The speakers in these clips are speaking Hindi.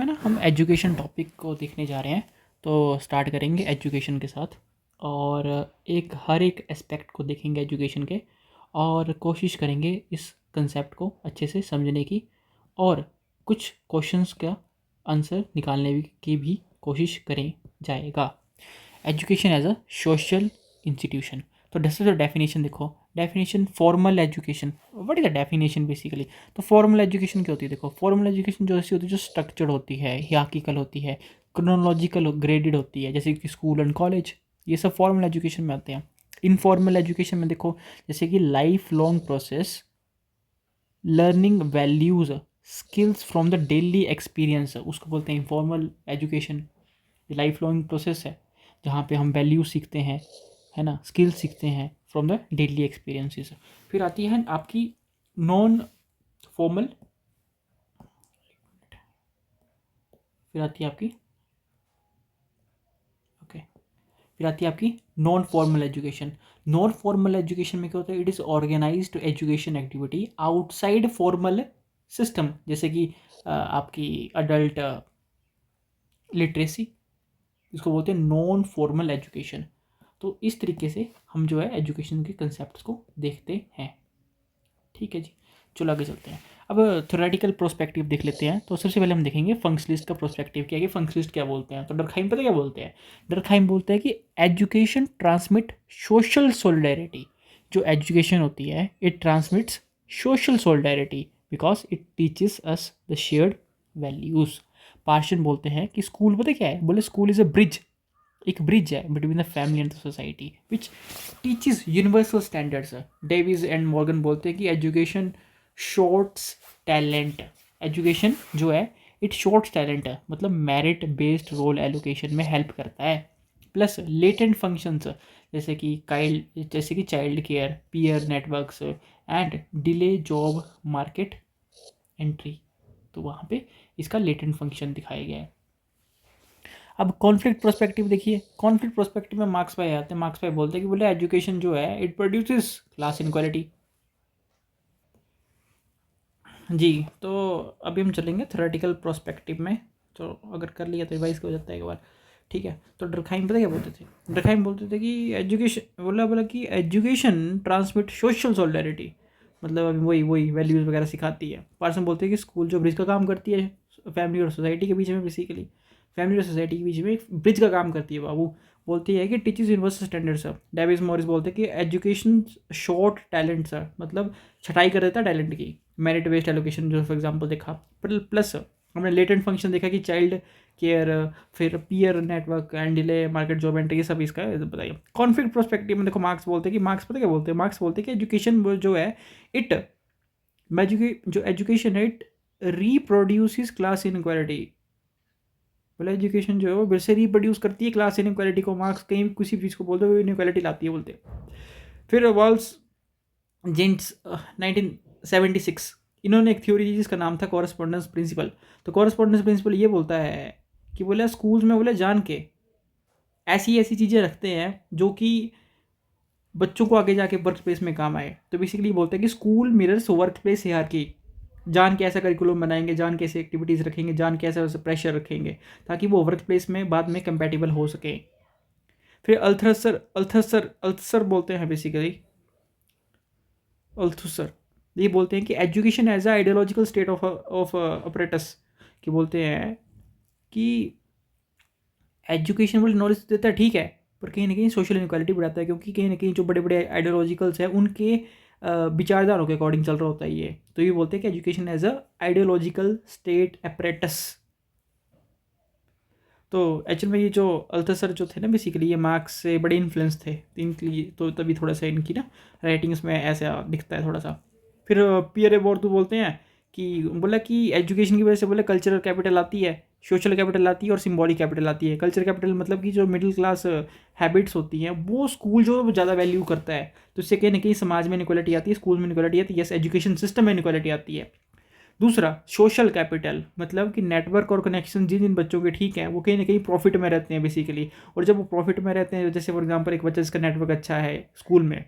में ना हम एजुकेशन टॉपिक को देखने जा रहे हैं। तो स्टार्ट करेंगे एजुकेशन के साथ और हर एक एस्पेक्ट को देखेंगे एजुकेशन के और कोशिश करेंगे इस कंसेप्ट को अच्छे से समझने की और कुछ क्वेश्चंस का आंसर निकालने की भी कोशिश करें जाएगा। Education as a social institution. तो दिस इज द डेफिनेशन। देखो definition, formal education. What is the definition basically? तो फॉर्मल एजुकेशन क्या होती है? देखो फॉर्मल एजुकेशन जो ऐसी होती है जो स्ट्रक्चर्ड होती है, हिरार्किकल होती है, क्रोनोलॉजिकल ग्रेडेड होती है, जैसे कि स्कूल एंड कॉलेज, ये सब फॉर्मल एजुकेशन में आते हैं। इनफॉर्मल एजुकेशन में देखो जैसे कि life long process, learning values skills from the daily experience, उसको बोलते हैं informal education. Life long process है जहाँ पे हम वैल्यू सीखते हैं, है ना, स्किल सीखते हैं फ्रॉम द डेली एक्सपीरियंसेस। फिर आती है आपकी नॉन फॉर्मल, फिर आती है आपकी ओके फिर आती है आपकी non formal education. Non formal education में क्या होता है? It is organised education activity outside formal system, जैसे कि आपकी अडल्ट लिटरेसी, इसको बोलते हैं नॉन फॉर्मल एजुकेशन। तो इस तरीके से हम जो है एजुकेशन के कंसेप्ट को देखते हैं। ठीक है जी, चलो आगे चलते हैं। अब थ्योरेटिकल प्रोस्पेक्टिव देख लेते हैं। तो सबसे पहले हम देखेंगे फंक्शनलिस्ट का प्रोस्पेक्टिव क्या है कि फंक्शनलिस्ट क्या बोलते हैं। तो डरखाइम पता क्या बोलते हैं? डरखाइम बोलते हैं कि एजुकेशन ट्रांसमिट सोशल सोलिडेरिटी। जो एजुकेशन होती है it transmits social solidarity because it teaches us the shared values. Parsons बोलते हैं कि स्कूल पता क्या है? बोले स्कूल इज़ अ ब्रिज, एक ब्रिज है between the family and the society which teaches universal standards. Davis and Morgan बोलते हैं कि एजुकेशन शॉर्ट्स टैलेंट। एजुकेशन जो है इट शॉर्ट्स टैलेंट है, मतलब मेरिट बेस्ड रोल एलोकेशन में हेल्प करता है। प्लस लेटेंट फंक्शंस जैसे कि child care, peer networks and delay job market entry. तो वहाँ पे इसका लेटेंट फंक्शन दिखाया गया है। अब कॉन्फ्लिक्ट प्रोस्पेक्टिव देखिए। कॉन्फ्लिक्ट प्रोस्पेक्टिव में मार्क्स पाए आते हैं। मार्क्स पाए बोलते हैं कि बोले एजुकेशन जो है इट प्रोड्यूसेस क्लास इनक्वालिटी। जी, तो अभी हम चलेंगे थ्योरेटिकल प्रोस्पेक्टिव में। तो अगर कर लिया तो रिवाइज हो जाता है एक बार। ठीक है, तो डरखाइम पता क्या बोलते थे? डरखाइम बोलते थे कि एजुकेशन बोला कि एजुकेशन ट्रांसमिट सोशल सोलिडेरिटी, मतलब अभी वही वही वैल्यूज़ वगैरह सिखाती है। पार्सन बोलते हैं कि स्कूल जो ब्रिज का काम करती है फैमिली और सोसाइटी के बीच में, बेसिकली फैमिली और सोसाइटी के बीच में एक ब्रिज का काम करती है बाबू। बोलती है कि टीचर्स यूनिवर्सल स्टैंडर्ड्स है। डेविस मॉरिस बोलते हैं कि एजुकेशन शॉर्ट टैलेंट्स है, मतलब छटाई कर देता है टैलेंट की। मेरिट बेस्ड एलोकेशन जो फॉर एग्जांपल देखा। प्लस हमने लेटेंट फंक्शन देखा कि चाइल्ड केयर, फिर peer network and delay market job entry, ये सब इसका बताइए। कॉन्फ्लिक्ट प्रोस्पेक्टिव में देखो मार्क्स बोलते हैं कि मार्क्स पता क्या बोलते हैं? मार्क्स बोलते हैं कि एजुकेशन जो है इट जो एजुकेशन है इट रिप्रोड्यूसेस क्लास इनक्वालिटी। बोले एजुकेशन जो है वो फिर से रिप्रोड्यूस करती है क्लास इनक्वालिटी को। मार्क्स कहीं भी किसी चीज़ को बोलते हुए इनक्वालिटी लाती है बोलते। फिर वॉल्स जेंट्स 1976, इन्होंने एक थ्योरी दी जिसका नाम था कॉरस्पॉन्डेंस प्रिंसिपल। तो कॉरस्पॉन्डेंस प्रिंसिपल ये बोलता है कि बोले स्कूल्स में बोले जान के ऐसी ऐसी चीज़ें रखते हैं जो कि बच्चों को आगे जाके वर्क प्लेस में काम आए। तो बेसिकली बोलते हैं कि school mirrors work place hierarchy. जान के ऐसा करिकुलम बनाएंगे, जान के ऐसे एक्टिविटीज़ रखेंगे, जान के ऐसा प्रेशर रखेंगे ताकि वो वर्क प्लेस में बाद में कंपेटिबल हो सके। फिर अल्थसर बोलते हैं बेसिकली, अल्थुसर ये बोलते हैं कि education as a ideological state of apparatus, कि बोलते हैं कि एजुकेशन वाली नॉलेज देता है ठीक है, पर कहीं ना कहीं सोशल इनक्वालिटी बढ़ाता है, क्योंकि कहीं ना कहीं जो बड़े बड़े आइडियोलॉजिकल्स हैं उनके विचारधारों के अकॉर्डिंग चल रहा होता है ये। तो ये बोलते हैं कि education as a ideological state apparatus. तो एक्चुअल में ये जो अल्थसर जो थे ना बेसिकली ये मार्क्स से बड़े इन्फ्लुएंस थे इनके लिए, तो तभी थोड़ा सा इनकी ना राइटिंग्स में ऐसा दिखता है थोड़ा सा। फिर पियर एबोर्टू बोलते हैं कि बोला कि एजुकेशन की वजह से बोले कल्चरल कैपिटल आती है, सोशल कैपिटल आती है और सिंबॉलिक कैपिटल आती है। कल्चर कैपिटल मतलब कि जो मिडिल क्लास हैबिट्स होती हैं वो स्कूल जो ज़्यादा वैल्यू करता है, तो इससे कहीं ना कहीं समाज में इनक्वालिटी आती है, स्कूल में इनक्वालिटी आती है, यस एजुकेशन सिस्टम में इनक्वालिटी आती है। दूसरा सोशल कैपिटल, मतलब कि नेटवर्क और कनेक्शन जिन जिन बच्चों के ठीक हैं वो कहीं ना कहीं प्रॉफिट में रहते हैं बेसिकली। और जब वो प्रॉफिट में रहते हैं, जैसे फॉर एग्जांपल एक बच्चा जिसका नेटवर्क अच्छा है स्कूल में,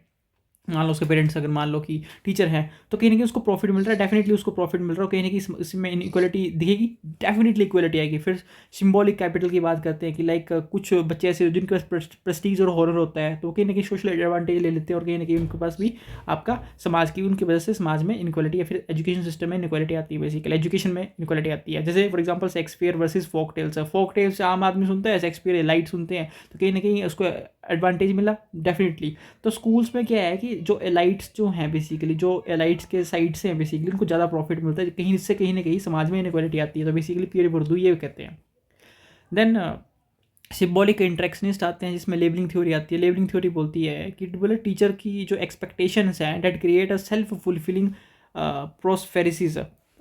मान लो उसके पेरेंट्स अगर मान लो कि टीचर हैं, तो कहीं ना कहीं उसको प्रॉफिट मिल रहा है, डेफिनेटली उसको प्रॉफिट मिल रहा है, कहीं ना कहीं इसमें इनइक्वालिटी दिखेगी, डेफिनेटली इक्वालिटी आएगी। फिर सिंबॉलिक कैपिटल की बात करते हैं कि लाइक कुछ बच्चे ऐसे जिनके पास प्रेस्टीज और हॉनर होता है, तो कहीं ना कहीं सोशल एडवांटेज ले लेते हैं, और कहीं ना कहीं उनके पास भी आपका समाज की उनकी वजह से समाज में इनइक्वालिटी या फिर एजुकेशन सिस्टम में इनइक्वालिटी आती है, बेसिकली एजुकेशन में इनइक्वालिटी आती है। जैसे for example Shakespeare versus folk tales, folk tales आम आदमी सुनता है, शेक्सपियर लाइट सुनते हैं, तो कहीं ना कहीं उसको एडवांटेज मिला डेफिनेटली। तो स्कूल्स में क्या है कि जो एलाइट्स जो हैं बेसिकली, जो एलाइट्स के साइड से हैं बेसिकली, उनको ज़्यादा प्रॉफिट मिलता है, कहीं इससे कहीं ना कहीं समाज में इनइक्वालिटी आती है, तो बेसिकली पीयर उर्दू ये कहते हैं। देन सिम्बॉलिक इंट्रैक्शनिस्ट आते हैं, जिसमें लेबलिंग थ्योरी आती है। लेबलिंग थ्योरी बोलती है कि बोले टीचर की जो एक्सपेक्टेशंस हैं that create a self fulfilling prophecies,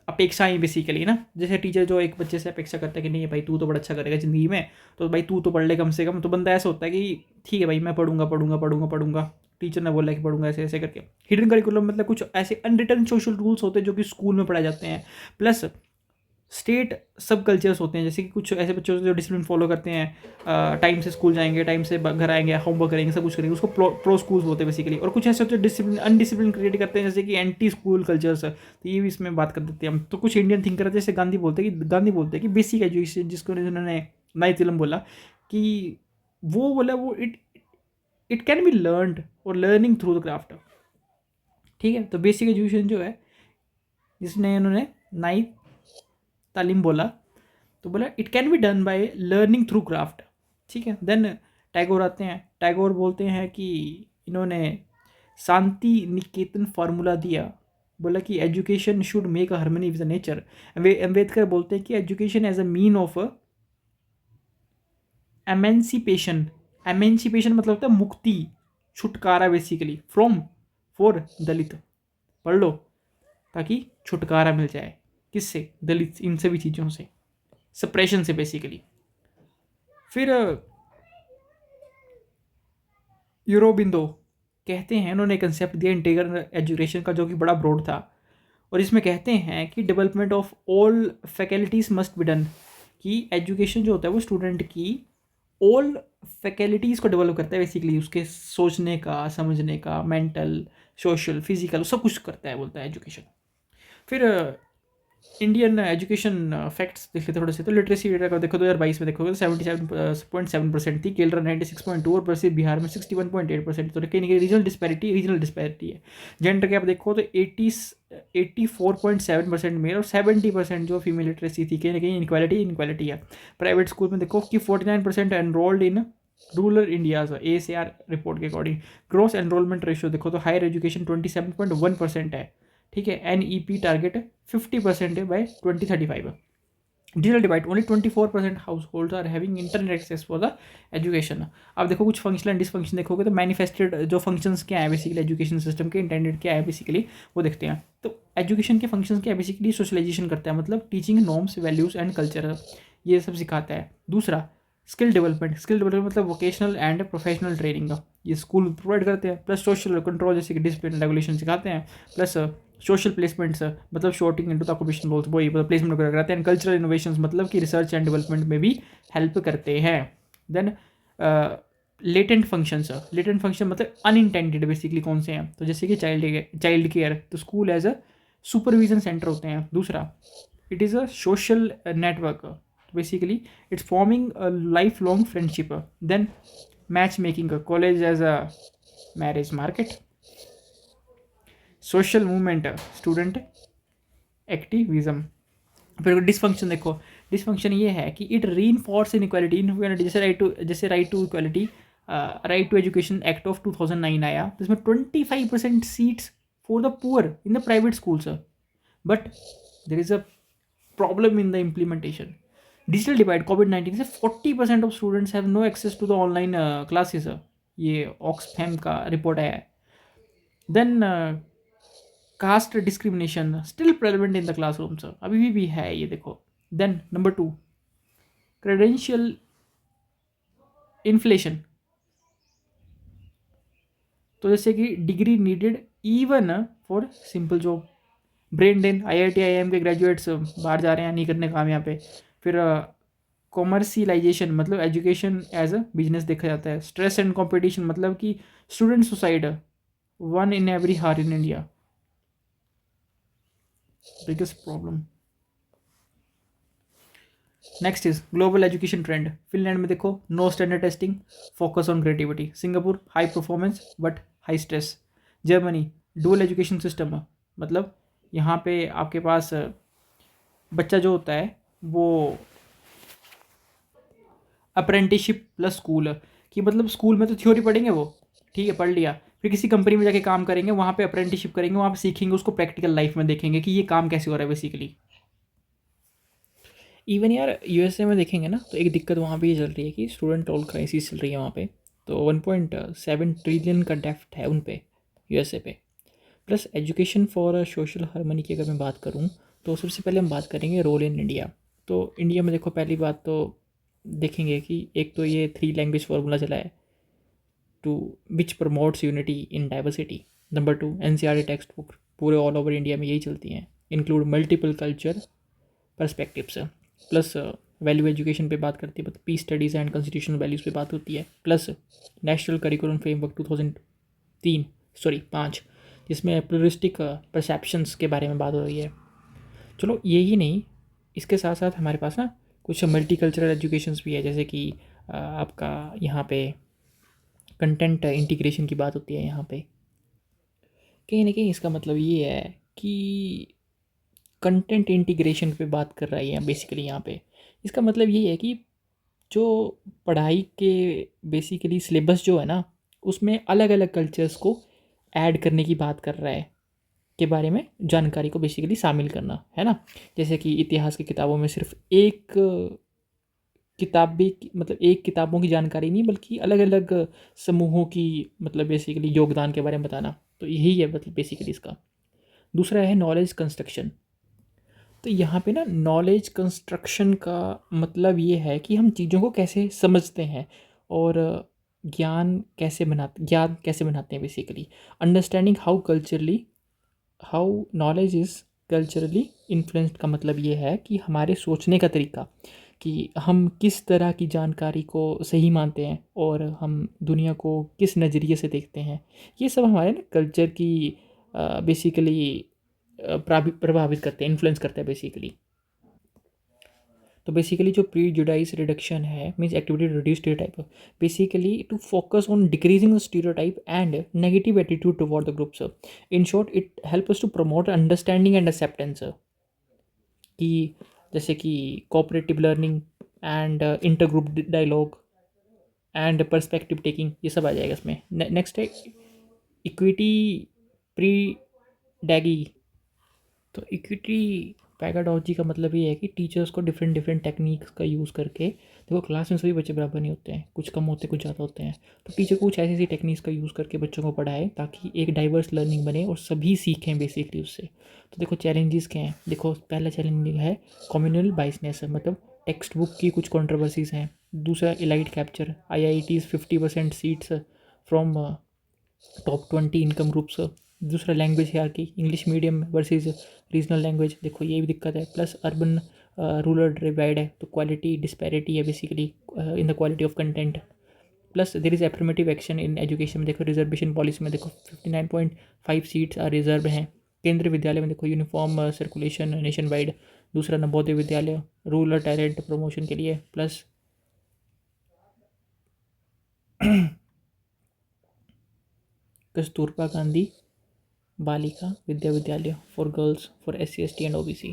अपेक्षाएं बेसिकली ना। जैसे टीचर जो एक बच्चे से अपेक्षा करता है कि नहीं भाई तू तो बड़ा अच्छा करेगा ज़िंदगी में, तो भाई तू तो पढ़ ले कम से कम, तो बंदा ऐसा होता है कि ठीक है भाई मैं पढ़ूंगा पढ़ूंगा पढ़ूंगा पढ़ूंगा, टीचर ने बोला कि पढ़ूंगा, ऐसे ऐसे करके। हिडन करिकुलम मतलब कुछ ऐसे अनरिटन सोशल रूल्स होते हैं जो कि स्कूल में पढ़ाए जाते हैं, प्लस स्टेट सब कल्चर्स होते हैं। जैसे कि कुछ ऐसे बच्चे होते हैं जो डिसिप्लिन फॉलो करते हैं, टाइम से स्कूल जाएंगे, टाइम से घर आएंगे, होमवर्क करेंगे, सब कुछ करेंगे, उसको प्रो स्कूल्स होते हैं बेसिकली। और कुछ ऐसे होते हैं डिसिप्लिन अनडिसिप्लिन क्रिएट करते हैं, जैसे कि एंटी स्कूल कल्चर्स, तो ये भी इसमें बात कर देते हैं हम। तो कुछ इंडियन थिंकर जैसे गांधी बोलते हैं कि बेसिक एजुकेशन, जिसको उन्होंने नाइतिलम बोला कि वो बोला वो इट कैन बी लर्नड और लर्निंग थ्रू द क्राफ्ट। ठीक है, तो बेसिक एजुकेशन जो है, जिसने उन्होंने नाइट तालीम बोला, तो बोला it can be done by learning through craft. ठीक है। देन टैगोर आते हैं। टैगोर बोलते हैं कि इन्होंने शांति निकेतन फार्मूला दिया, बोला कि education should make a harmony with nature. Ambedkar बोलते हैं कि education as a mean of emancipation. Emancipation मतलब होता है मुक्ति, छुटकारा बेसिकली, फ्रॉम फॉर दलित। पढ़ लो ताकि छुटकारा मिल जाए, किससे? दलित, इन सभी चीज़ों से, सप्रेशन से बेसिकली। फिर यूरोबिंदो कहते हैं, उन्होंने कंसेप्ट दिया इंटीग्रल एजुकेशन का, जो कि बड़ा ब्रॉड था, और इसमें कहते हैं कि development of all faculties must be done, कि एजुकेशन जो होता है वो स्टूडेंट की ऑल फैकल्टीज़ को डेवलप करता है बेसिकली, उसके सोचने का, समझने का, मेंटल, सोशल, फिजिकल, सब कुछ करता है बोलता है एजुकेशन। फिर इंडियन एजुकेशन फैक्ट्स देख लेते थोड़े से। तो लिटरेसी रेट अगर देखो 2022 में देखोगे तो 77.7% थी, केरला 96.2, और प्रसिद्ध बिहार में 61.8%। तो कहीं ना कहीं रीजनल डिस्पैरिटी है। जेंडर गैप देखो तो 84.7% मेल और 70% जो फीमेल लिटरेसी थी, कहीं ना कहीं इनक्वालिटी है। प्राइवेट स्कूल में देखो कि 49% enrolled in rural India's, ACR report के अकॉर्डिंग। ग्रोस एनरोलमेंट रेशियो देखो तो हायर एजुकेशन 27.1% है। ठीक है। NEP टारगेट 50% है by 2035। Digital divide, only 24% household are having internet access for the education. अब देखो कुछ फंक्शनल एंड डिसफंक्शन देखोगे तो मैनिफेस्टेड जो फंक्शंस क्या है बेसिकली एजुकेशन सिस्टम के, इंटेंडेड क्या है बेसिकली, वो देखते हैं। तो एजुकेशन के फंक्शंस क्या है बेसिकली, सोशलाइजेशन करता है, मतलब teaching norms, values and culture, ये सब सिखाता है। दूसरा स्किल डेवलपमेंट मतलब वोकेशनल एंड प्रोफेशनल ट्रेनिंग का ये स्कूल प्रोवाइड करते हैं। प्लस सोशल कंट्रोल, जैसे कि डिसिप्लिन रेगुलेशन सिखाते हैं। प्लस सोशल प्लेसमेंट्स, मतलब sorting into the occupation roles, वही मतलब प्लेसमेंट वगैरह कराते हैं। कल्चरल इनोवेशंस, मतलब कि रिसर्च एंड डेवलपमेंट में भी हेल्प करते हैं। देन लेटेंट फंक्शन मतलब अनइंटेंडेड बेसिकली कौन से हैं, तो जैसे कि चाइल्ड केयर, तो school as a supervision centre होते हैं। दूसरा it is a social network, basically it's forming a lifelong friendship. Then matchmaking, college as a marriage market. Social movement, student activism. फिर डिसफंक्शन देखो, डिसफंक्शन ये है कि इट रीइंफोर्स इनइक्वालिटी, जैसे right to equality, right to education act of 2009 आया, जिसमें 25% seats for the poor in the private schools, but there is a problem in the implementation. Digital divide, कोविड-19 से 40% of students have no access to the online classes, ये ऑक्सफैम का रिपोर्ट आया है। Then caste discrimination still present in the classrooms, अभी भी है ये देखो। देन नंबर 2 क्रेडेंशियल इन्फ्लेशन, तो जैसे कि degree needed even for simple job. Brain drain, IIT IIM के ग्रेजुएट्स बाहर जा रहे हैं, नहीं करने काम यहाँ पे। फिर कॉमर्शियलाइजेशन, मतलब एजुकेशन एज अ बिजनेस देखा जाता है। स्ट्रेस एंड कंपटीशन, मतलब कि student suicide, 1 in every heart in India. Biggest problem. Next is global education trend. Finland में देखो no standard testing, focus on creativity. Singapore high performance but high stress. Germany dual education system, मतलब यहाँ पे आपके पास बच्चा जो होता है वो अप्रेंटिसशिप प्लस स्कूल, कि मतलब स्कूल में तो थ्योरी पढ़ेंगे वो, ठीक है पढ़ लिया, फिर किसी कंपनी में जाके काम करेंगे, वहाँ पे अप्रेंटिसशिप करेंगे, वहाँ पे सीखेंगे, उसको प्रैक्टिकल लाइफ में देखेंगे कि ये काम कैसे हो रहा है बेसिकली. इवन यार यूएसए में देखेंगे ना तो एक दिक्कत वहाँ पे ये चल रही है कि स्टूडेंट लोन क्राइसिस चल रही है वहाँ पे. तो 1.7 ट्रिलियन का डेफ्ट है उन पे यूएसए पे. Plus education for social harmony की अगर मैं बात करूँ तो सबसे पहले हम बात करेंगे रोल इन इंडिया. तो इंडिया में देखो पहली बात तो देखेंगे कि एक तो ये 3 लैंग्वेज फार्मूला चला है to which promotes unity in diversity. Number 2 NCERT text book पूरे ऑल ओवर इंडिया में यही चलती हैं, include multiple culture perspectives. Plus value education पे बात करती है, मतलब peace studies and constitutional values पे बात होती है. प्लस नेशनल करिकुलम फ्रेमवर्क 2005, जिसमें प्लुरिस्टिक परसेप्शंस के बारे में बात हो रही है. चलो यही नहीं, इसके साथ साथ हमारे पास ना कुछ मल्टी कल्चरल एजुकेशंस भी है, जैसे कि आपका यहाँ पे कंटेंट इंटीग्रेशन की बात होती है. यहाँ पे कहीं ना कहीं इसका मतलब ये है कि कंटेंट इंटीग्रेशन पे बात कर रही है बेसिकली यहाँ पे. इसका मतलब ये है कि जो पढ़ाई के बेसिकली सिलेबस जो है ना उसमें अलग अलग कल्चर्स को ऐड करने की बात कर रहा है, के बारे में जानकारी को बेसिकली शामिल करना है ना. जैसे कि इतिहास की किताबों में सिर्फ एक किताबी मतलब एक किताबों की जानकारी नहीं बल्कि अलग अलग समूहों की मतलब बेसिकली योगदान के बारे में बताना. तो यही है मतलब बेसिकली इसका. दूसरा है नॉलेज कंस्ट्रक्शन. तो यहाँ पे ना नॉलेज कंस्ट्रक्शन का मतलब ये है कि हम चीज़ों को कैसे समझते हैं और ज्ञान कैसे बनाते हैं basically. Understanding how knowledge is culturally influenced का मतलब ये है कि हमारे सोचने का तरीका, कि हम किस तरह की जानकारी को सही मानते हैं और हम दुनिया को किस नज़रिए से देखते हैं, ये सब हमारे ना कल्चर की बेसिकली प्रभावित करते हैं, इन्फ्लुएंस करते हैं बेसिकली. तो बेसिकली जो प्री जुडाइज रिडक्शन है means activity to reduce stereotype, basically to focus on decreasing the stereotype and negative attitude toward the groups. In short it help us to promote understanding and acceptance, कि जैसे कि cooperative learning and inter group dialogue and perspective taking, ये सब आ जाएगा इसमें. नेक्स्ट है इक्विटी प्री डैगी. तो इक्विटी पैगाडॉजी का मतलब ये है कि टीचर्स को डिफरेंट डिफरेंट टेक्निक्स का यूज़ करके, देखो क्लास में सभी बच्चे बराबर नहीं होते हैं, कुछ कम होते हैं कुछ ज़्यादा होते हैं, तो टीचर को कुछ ऐसी ऐसी टेक्निक्स का यूज़ करके बच्चों को पढ़ाए ताकि एक डाइवर्स लर्निंग बने और सभी सीखें बेसिकली उससे. तो देखो चैलेंजेस क्या हैं. देखो पहला चैलेंज है कम्युनल बाइसनेस, मतलब टेक्स्ट बुक की कुछ कॉन्ट्रोवर्सीज़ हैं. दूसरा elite capture, IITs 50% seats from top 20 income groups. दूसरा लैंग्वेज है की English medium versus regional language, देखो ये भी दिक्कत है. प्लस अर्बन रूरल डिवाइड है, तो क्वालिटी डिस्पैरिटी है basically in the quality of content. Plus there is affirmative action in education में, देखो रिजर्वेशन पॉलिसी में देखो 59.5 सीट्स रिजर्व हैं. केंद्रीय विद्यालय में देखो यूनिफॉर्म सर्कुलेशन नेशन वाइड. दूसरा Navodaya Vidyalaya rural talent promotion के लिए. Plus Kasturba Gandhi Balika Vidyalaya for girls for SC ST and OBC.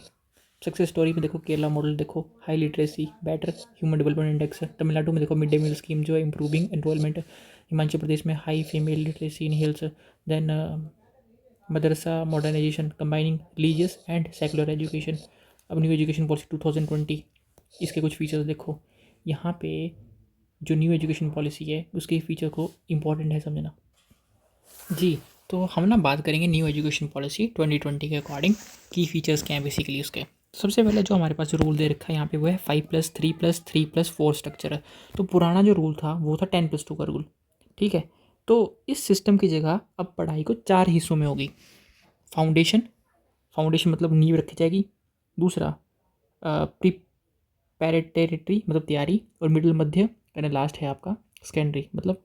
Success story में देखो केरला मॉडल, देखो high literacy, better human development index. Tamil Nadu में देखो मिड डे मील स्कीम जो है इंप्रूविंग एनरोलमेंट. हिमाचल प्रदेश में high female literacy in hills. Then madrasa modernisation combining religious and secular education. अब न्यू एजुकेशन पॉलिसी 2020, इसके कुछ फीचर्स देखो. यहाँ पे जो न्यू एजुकेशन पॉलिसी है उसके फीचर को इम्पॉर्टेंट है समझना जी. तो हम ना बात करेंगे न्यू एजुकेशन पॉलिसी 2020 के अकॉर्डिंग की फीचर्स क्या हैं बेसिकली उसके. सबसे पहले जो हमारे पास रूल दे रखा है यहाँ पे वो है 5+3+3+4 स्ट्रक्चर. तो पुराना जो रूल था वो था 10+2 का रूल, ठीक है. तो इस सिस्टम की जगह अब पढ़ाई को 4 हिस्सों में होगी. फाउंडेशन मतलब नींव रखी जाएगी. दूसरा प्रिपैरेटरी मतलब तैयारी, और मिडिल मध्य, एंड लास्ट है आपका सेकेंडरी मतलब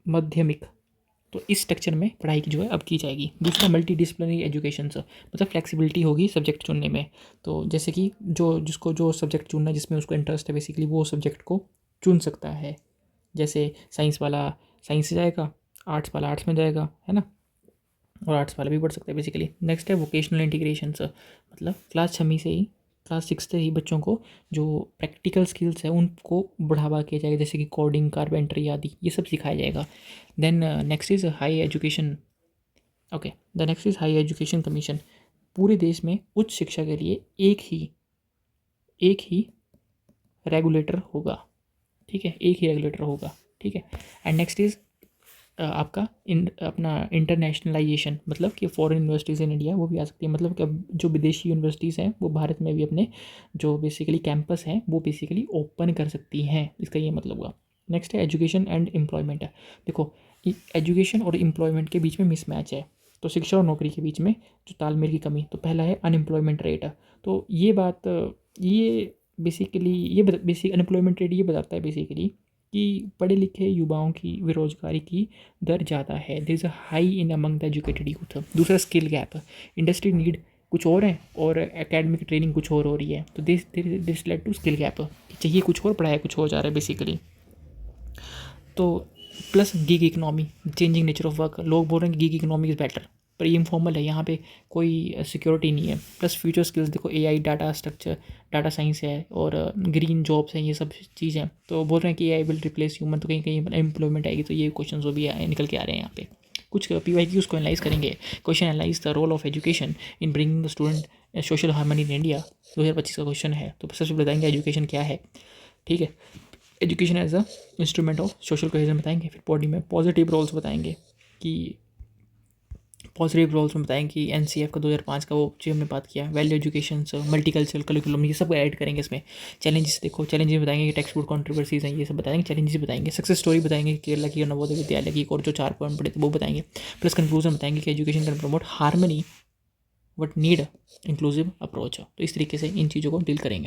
माध्यमिक, तो इस स्ट्रक्चर में पढ़ाई की जो है अब की जाएगी। दूसरा मल्टी डिसिप्लिनरी एजुकेशन, मतलब फ्लेक्सिबिलिटी होगी सब्जेक्ट चुनने में। तो जैसे कि जिसको जो सब्जेक्ट चुनना है, जिसमें उसको इंटरेस्ट है, बेसिकली वो सब्जेक्ट को चुन सकता है। जैसे साइंस वाला साइंस से जाएगा, आर्ट्स वाला आर्ट्स में जाएगा, है ना, और आर्ट्स वाला भी पढ़ सकता है बेसिकली। नेक्स्ट है वोकेशनल इंटीग्रेशन, मतलब क्लास 6 से ही बच्चों को जो प्रैक्टिकल स्किल्स है उनको बढ़ावा किया जाएगा, जैसे कि कोडिंग, कारपेंटरी आदि, ये सब सिखाया जाएगा। Then next is high education. Okay, the next is high education commission. पूरे देश में उच्च शिक्षा के लिए एक ही रेगुलेटर होगा, ठीक है, एक ही रेगुलेटर होगा, ठीक है। एंड नेक्स्ट इज़ आपका अपना इंटरनेशनलाइजेशन, मतलब कि फॉरेन यूनिवर्सिटीज़ इन इंडिया वो भी आ सकती है, मतलब कि अब जो विदेशी यूनिवर्सिटीज़ हैं वो भारत में भी अपने जो बेसिकली कैंपस हैं वो बेसिकली ओपन कर सकती हैं, इसका ये मतलब हुआ। नेक्स्ट है एजुकेशन एंड एम्प्लॉयमेंट। देखो, एजुकेशन और एम्प्लॉयमेंट के बीच में मिसमैच है, तो शिक्षा और नौकरी के बीच में जो तालमेल की कमी। तो पहला है अनएम्प्लॉयमेंट रेट। तो ये बात ये बेसिकली ये बेसिक अनएम्प्लॉयमेंट रेट ये बताता है बेसिकली कि पढ़े लिखे युवाओं की बेरोजगारी की दर ज़्यादा है, there is a high in among the educated youth. दूसरा स्किल गैप, इंडस्ट्री नीड कुछ और है और एकेडमिक ट्रेनिंग कुछ और हो रही है, तो this led to skill gap, चाहिए कुछ और, पढ़ाया कुछ हो जा रहा है बेसिकली। तो plus gig economy, changing nature of work, लोग बोल रहे हैं कि गिग इकनॉमी इज़ बेटर, पर ये इनफॉर्मल है, यहाँ पे कोई सिक्योरिटी नहीं है। प्लस फ्यूचर स्किल्स देखो, AI, data structure, data science है और ग्रीन जॉब्स हैं, ये सब चीज़ हैं। तो बोल रहे हैं कि एआई विल रिप्लेस ह्यूमन, तो कहीं कहीं एम्प्लॉयमेंट आएगी। तो ये क्वेश्चन जो भी निकल के आ रहे हैं यहाँ पे। कुछ PYQs को एनालाइज करेंगे। Question analyse the role of education in bringing the student social harmony in India, 2025 का क्वेश्चन है। तो सबसे बताएंगे एजुकेशन क्या है, ठीक है, education as a instrument of social cohesion बताएंगे। फिर बॉडी में पॉजिटिव रोल्स बताएंगे कि पॉजिटिव रोल्स में बताएंगे कि NCF का 2005 का वो जो हमने बात किया, वैल्यू एजुकेशन, मल्टीकल्चरल करिकुलम, ये सब ऐड करेंगे इसमें। चैलेंजेस देखो, चैलेंजेस बताएंगे कि टेक्स्ट बुक कॉन्ट्रोवर्सीज हैं, ये सब बताएंगे, चैलेंजेस बताएंगे। सक्सेस स्टोरी बताएंगे, केरला की और नवोदय विद्यालय की, और जो 4 पॉइंट पढ़े थे वो बताएंगे। प्लस कंक्लूजन बताएंगे कि education can promote harmony but need inclusive approach. तो इस तरीके से इन चीज़ों को डील करेंगे।